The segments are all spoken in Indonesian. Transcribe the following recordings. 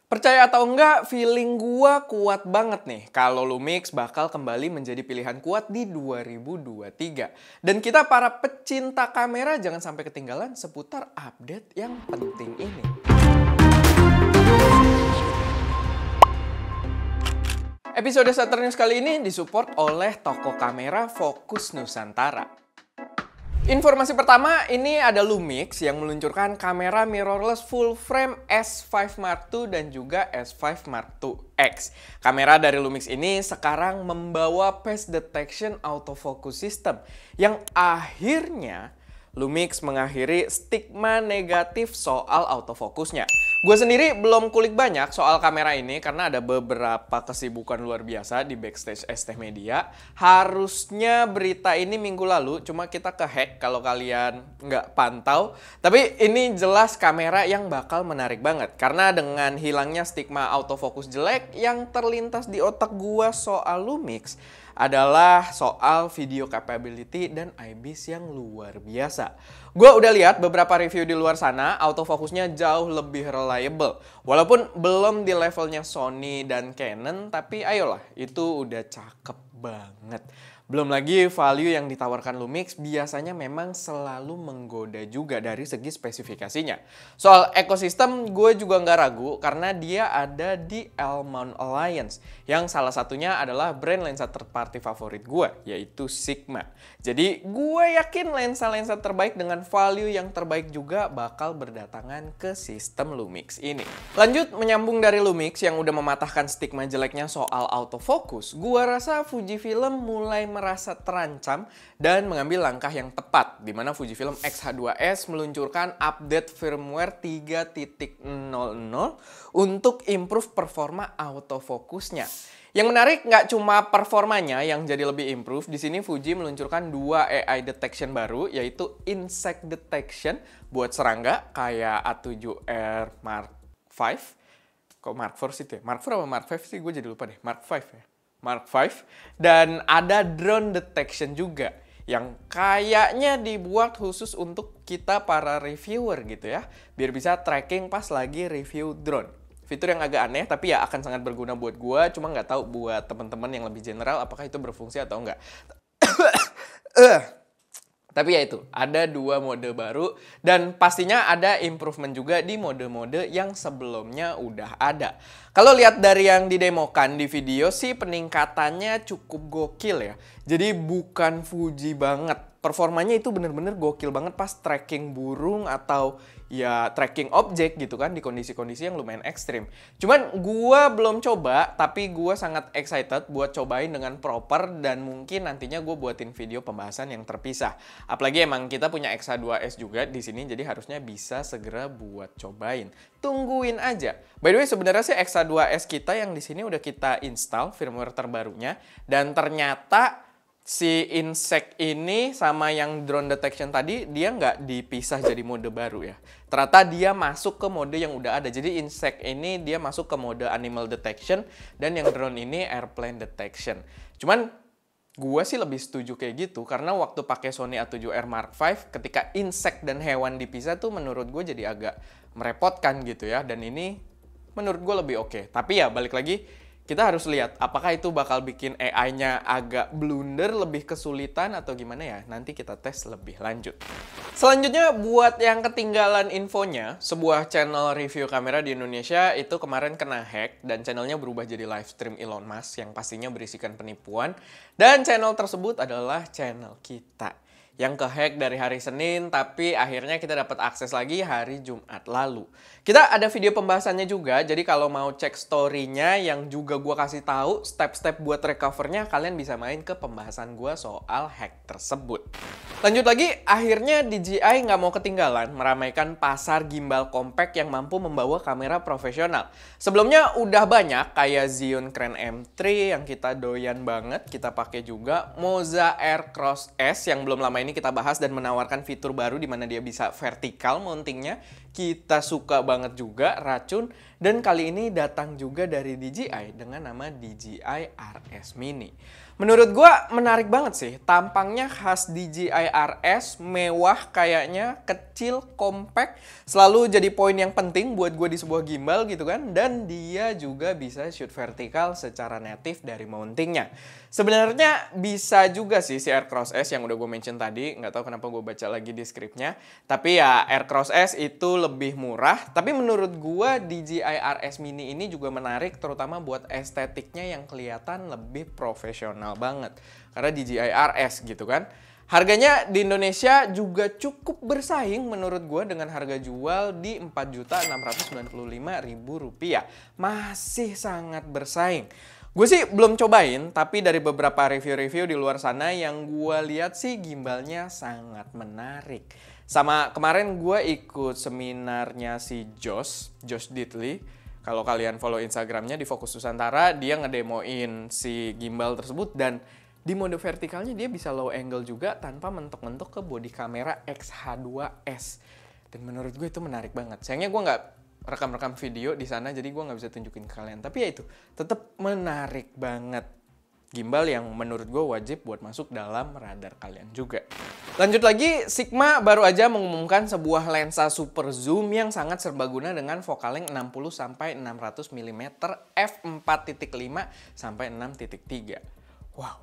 Percaya atau enggak, feeling gua kuat banget nih kalau Lumix bakal kembali menjadi pilihan kuat di 2023. Dan kita para pecinta kamera jangan sampai ketinggalan seputar update yang penting ini. Episode Starter News kali ini disupport oleh toko kamera Focus Nusantara. Informasi pertama, ini ada Lumix yang meluncurkan kamera mirrorless full frame S5 Mark II dan juga S5 Mark II X. Kamera dari Lumix ini sekarang membawa face detection autofocus system yang akhirnya Lumix mengakhiri stigma negatif soal autofokusnya. Gue sendiri belum kulik banyak soal kamera ini karena ada beberapa kesibukan luar biasa di backstage ST Media. Harusnya berita ini minggu lalu, cuma kita kehack kalau kalian nggak pantau. Tapi ini jelas kamera yang bakal menarik banget. Karena dengan hilangnya stigma autofokus jelek yang terlintas di otak gue soal Lumix adalah soal video capability dan IBIS yang luar biasa. Gue udah lihat beberapa review di luar sana, autofokusnya jauh lebih reliable. Walaupun belum di levelnya Sony dan Canon, tapi ayolah, itu udah cakep banget. Belum lagi value yang ditawarkan Lumix biasanya memang selalu menggoda juga dari segi spesifikasinya. Soal ekosistem gue juga nggak ragu karena dia ada di L-Mount Alliance yang salah satunya adalah brand lensa third party favorit gue, yaitu Sigma. Jadi gue yakin lensa-lensa terbaik dengan value yang terbaik juga bakal berdatangan ke sistem Lumix ini. Lanjut menyambung dari Lumix yang udah mematahkan stigma jeleknya soal autofocus, gue rasa Fujifilm mulai merasa terancam dan mengambil langkah yang tepat, di mana Fujifilm X-H2S meluncurkan update firmware 3.0.0 untuk improve performa autofokusnya. Yang menarik nggak cuma performanya yang jadi lebih improve, di sini Fuji meluncurkan dua AI detection baru, yaitu insect detection buat serangga kayak A7R Mark V. Kok Mark IV sih ya? Mark IV apa Mark V sih? Gue jadi lupa deh. Mark V ya. Mark V. Dan ada drone detection juga yang kayaknya dibuat khusus untuk kita para reviewer gitu ya. Biar bisa tracking pas lagi review drone. Fitur yang agak aneh, tapi ya akan sangat berguna buat gue. Cuma nggak tahu buat teman-teman yang lebih general apakah itu berfungsi atau enggak. Tapi ya itu, ada dua mode baru dan pastinya ada improvement juga di mode-mode yang sebelumnya udah ada. Kalau lihat dari yang didemokan di video sih peningkatannya cukup gokil ya. Jadi bukan Fuji banget. Performanya itu bener-bener gokil banget pas tracking burung atau ya tracking objek gitu kan di kondisi-kondisi yang lumayan ekstrim. Cuman gua belum coba, tapi gua sangat excited buat cobain dengan proper dan mungkin nantinya gua buatin video pembahasan yang terpisah. Apalagi emang kita punya X-H2S juga di sini, jadi harusnya bisa segera buat cobain. Tungguin aja. By the way, sebenarnya sih X-H2S kita yang di sini udah kita install firmware terbarunya dan ternyata si insect ini sama yang drone detection tadi dia nggak dipisah jadi mode baru ya. Ternyata dia masuk ke mode yang udah ada. Jadi insect ini dia masuk ke mode animal detection dan yang drone ini airplane detection. Cuman gue sih lebih setuju kayak gitu karena waktu pakai Sony A7R Mark V ketika insect dan hewan dipisah tuh menurut gue jadi agak merepotkan gitu ya. Dan ini menurut gue lebih oke. Tapi ya balik lagi, kita harus lihat apakah itu bakal bikin AI-nya agak blunder, lebih kesulitan atau gimana ya. Nanti kita tes lebih lanjut. Selanjutnya buat yang ketinggalan infonya, sebuah channel review kamera di Indonesia itu kemarin kena hack dan channelnya berubah jadi live stream Elon Musk yang pastinya berisikan penipuan. Dan channel tersebut adalah channel kita yang kehack dari hari Senin, tapi akhirnya kita dapat akses lagi hari Jumat lalu. Kita ada video pembahasannya juga, jadi kalau mau cek story-nya yang juga gua kasih tahu step-step buat recover-nya, kalian bisa main ke pembahasan gua soal hack tersebut. Lanjut lagi, akhirnya DJI nggak mau ketinggalan meramaikan pasar gimbal compact yang mampu membawa kamera profesional. Sebelumnya udah banyak kayak Zhiyun Crane M3 yang kita doyan banget, kita pakai juga Moza Air Cross S yang belum lama ini kita bahas dan menawarkan fitur baru di mana dia bisa vertikal mountingnya. kita suka banget juga, racun. Dan kali ini datang juga dari DJI dengan nama DJI RS Mini. Menurut gua menarik banget sih, tampangnya khas DJI RS, mewah kayaknya, kecil, compact, selalu jadi poin yang penting buat gua di sebuah gimbal gitu kan, dan dia juga bisa shoot vertikal secara native dari mountingnya. Sebenarnya bisa juga sih si Aircross S yang udah gue mention tadi, nggak tahu kenapa gue baca lagi di skripnya, tapi ya Aircross S itu lebih murah, tapi menurut gua DJI RS Mini ini juga menarik, terutama buat estetiknya yang kelihatan lebih profesional banget karena DJI RS gitu kan. Harganya di Indonesia juga cukup bersaing menurut gue dengan harga jual di Rp4.695.000. Masih sangat bersaing. Gue sih belum cobain, tapi dari beberapa review-review di luar sana yang gue lihat sih gimbalnya sangat menarik. Sama kemarin gue ikut seminarnya si Josh Diddley. Kalau kalian follow Instagramnya di Fokus Nusantara, dia ngedemoin si gimbal tersebut dan di mode vertikalnya dia bisa low angle juga tanpa mentok-mentok ke body kamera X-H2S. Dan menurut gue itu menarik banget. Sayangnya gue nggak rekam-rekam video di sana, jadi gue nggak bisa tunjukin ke kalian. Tapi ya itu, tetap menarik banget. Gimbal yang menurut gue wajib buat masuk dalam radar kalian juga. Lanjut lagi, Sigma baru aja mengumumkan sebuah lensa super zoom yang sangat serbaguna dengan focal length 60-600 mm f4.5 sampai 6.3. Wow,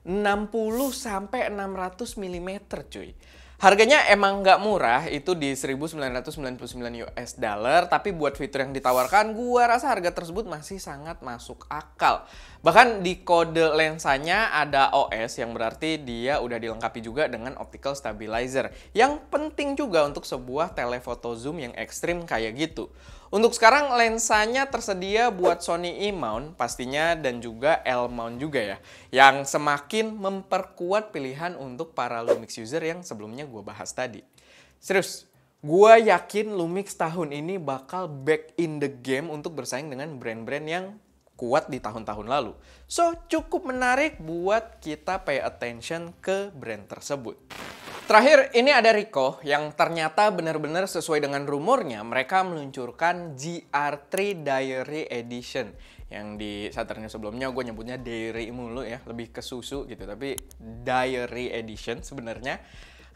60-600 mm cuy. Harganya emang nggak murah, itu di $1.999, tapi buat fitur yang ditawarkan, gua rasa harga tersebut masih sangat masuk akal. Bahkan di kode lensanya ada OS yang berarti dia udah dilengkapi juga dengan optical stabilizer, yang penting juga untuk sebuah telephoto zoom yang ekstrim kayak gitu. Untuk sekarang lensanya tersedia buat Sony E-mount pastinya dan juga L-mount juga ya, yang semakin memperkuat pilihan untuk para Lumix user yang sebelumnya gue bahas tadi. Serius, gue yakin Lumix tahun ini bakal back in the game untuk bersaing dengan brand-brand yang kuat di tahun-tahun lalu. So, cukup menarik buat kita pay attention ke brand tersebut. Terakhir, ini ada Ricoh yang ternyata benar-benar sesuai dengan rumornya. Mereka meluncurkan GR3 Diary Edition. Yang di Saturn sebelumnya gue nyebutnya Diary mulu ya, lebih ke susu gitu. Tapi Diary Edition sebenarnya.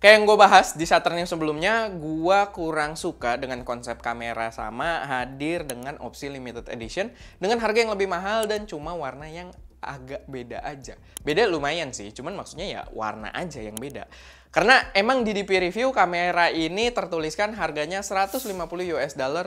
Kayak yang gue bahas di Saturn sebelumnya, gue kurang suka dengan konsep kamera sama hadir dengan opsi limited edition dengan harga yang lebih mahal dan cuma warna yang agak beda aja. Beda lumayan sih, cuman maksudnya ya warna aja yang beda. Karena emang di DP review kamera ini tertuliskan harganya $150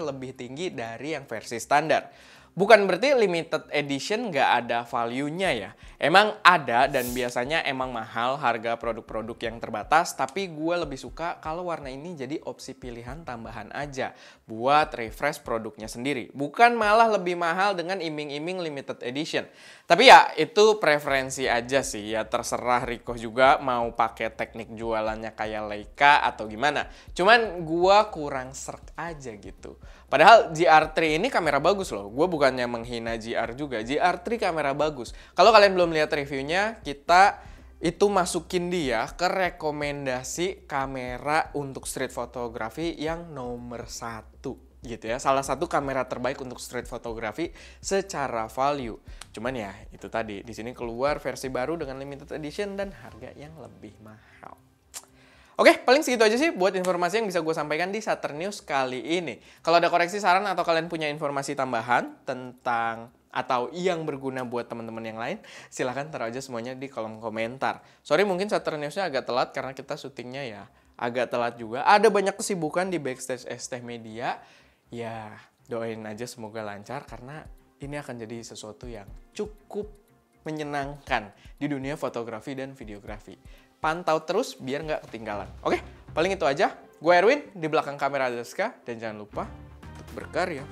lebih tinggi dari yang versi standar. Bukan berarti limited edition nggak ada value-nya ya. Emang ada dan biasanya emang mahal harga produk-produk yang terbatas, tapi gue lebih suka kalau warna ini jadi opsi pilihan tambahan aja buat refresh produknya sendiri. Bukan malah lebih mahal dengan iming-iming limited edition. Tapi ya itu preferensi aja sih, ya terserah Ricoh juga mau pakai teknik jualannya kayak Leica atau gimana. Cuman gue kurang serk aja gitu. Padahal GR3 ini kamera bagus loh. Gue bukannya menghina GR juga. GR3 kamera bagus. Kalau kalian belum lihat reviewnya, kita itu masukin dia ke rekomendasi kamera untuk street photography yang nomor 1 gitu ya. Salah satu kamera terbaik untuk street photography secara value. Cuman ya itu tadi, di sini keluar versi baru dengan limited edition dan harga yang lebih mahal. Oke, paling segitu aja sih buat informasi yang bisa gue sampaikan di Saturn News kali ini. Kalau ada koreksi saran atau kalian punya informasi tambahan tentang atau yang berguna buat teman-teman yang lain, silahkan taruh aja semuanya di kolom komentar. Sorry mungkin Saturn News-nya agak telat karena kita syutingnya ya agak telat juga. Ada banyak kesibukan di backstage ST Media. Ya, doain aja semoga lancar karena ini akan jadi sesuatu yang cukup menyenangkan di dunia fotografi dan videografi. Pantau terus biar nggak ketinggalan. Oke, paling itu aja. Gue Erwin, di belakang kamera ada Deska, dan jangan lupa untuk berkarya.